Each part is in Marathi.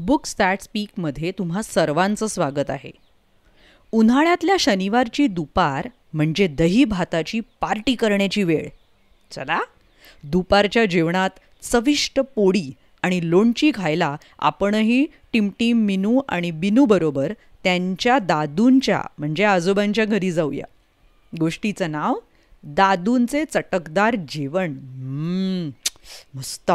बुक्स दॅट स्पीकमध्ये तुम्हा सर्वांचं स्वागत आहे. उन्हाळ्यातल्या शनिवारची दुपार म्हणजे दही भाताची पार्टी करण्याची वेळ. चला, दुपारच्या जेवणात चविष्ट पोळी आणि लोणची खायला आपणही टिमटिम मिनू आणि बिनूबरोबर त्यांच्या दादूंच्या म्हणजे आजोबांच्या घरी जाऊया. गोष्टीचं नाव दादूंचे चटकदार जेवण. मस्त.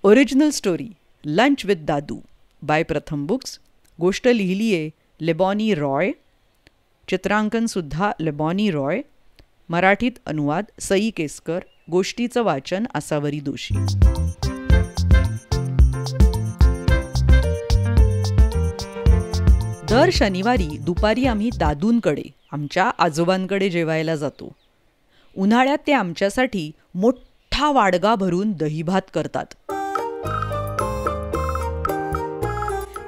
ओरिजिनल स्टोरी लंच विथ दादू बाय प्रथम बुक्स. गोष्ट लिहिली आहे लेबॉनी रॉय. चित्रांकनसुद्धा लेबॉनी रॉय. मराठीत अनुवाद सई केसकर. गोष्टीचं वाचन आसावरी दोशी. दर शनिवारी दुपारी आम्ही दादूंकडे आमच्या आजोबांकडे जेवायला जातो. उन्हाळ्यात ते आमच्यासाठी मोठा वाडगा भरून दहीभात करतात.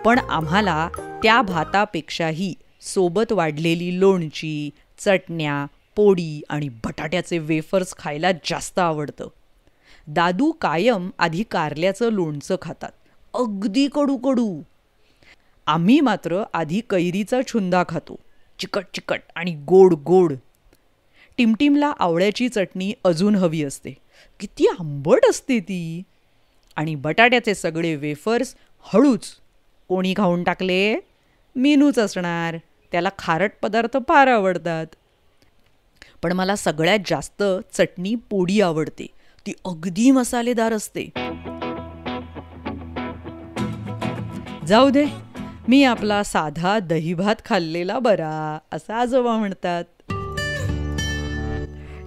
पण आम्हाला त्या भातापेक्षाही सोबत वाढलेली लोणची, चटण्या, पोळी आणि बटाट्याचे वेफर्स खायला जास्त आवडतं. दादू कायम आधी कारल्याचं लोणचं खातात, अगदी कडू कडू. आम्ही मात्र आधी कैरीचा छुंदा खातो, चिकट चिकट आणि गोड गोड. टिमटिमला आवळ्याची चटणी अजून हवी असते, किती आंबट असते ती. आणि बटाट्याचे सगळे वेफर्स हळूच. कोणी खाऊन टाकले? मीनूच असणार. त्याला खारट पदार्थ फार आवडतात. पण मला सगळ्यात जास्त चटणी पोळी आवडते. ती अगदी मसालेदार असते. जाऊ दे, मी आपला साधा दहीभात खाल्लेला बरा, असं आजोबा म्हणतात.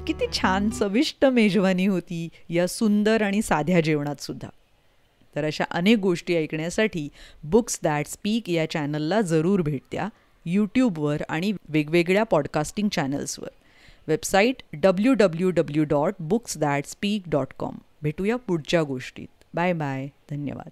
किती छान चविष्ट मेजवानी होती या सुंदर आणि साध्या जेवणात सुद्धा. तर अशा अनेक गोष्टी ऐकण्यासाठी बुक्स दॅट स्पीक या चॅनलला जरूर भेट द्या. यूट्यूबवर आणि वेगवेगळ्या पॉडकास्टिंग चॅनल्सवर. Website www.booksthatspeak.com. भेटूया पुढच्या गोष्टीत. Bye bye. धन्यवाद.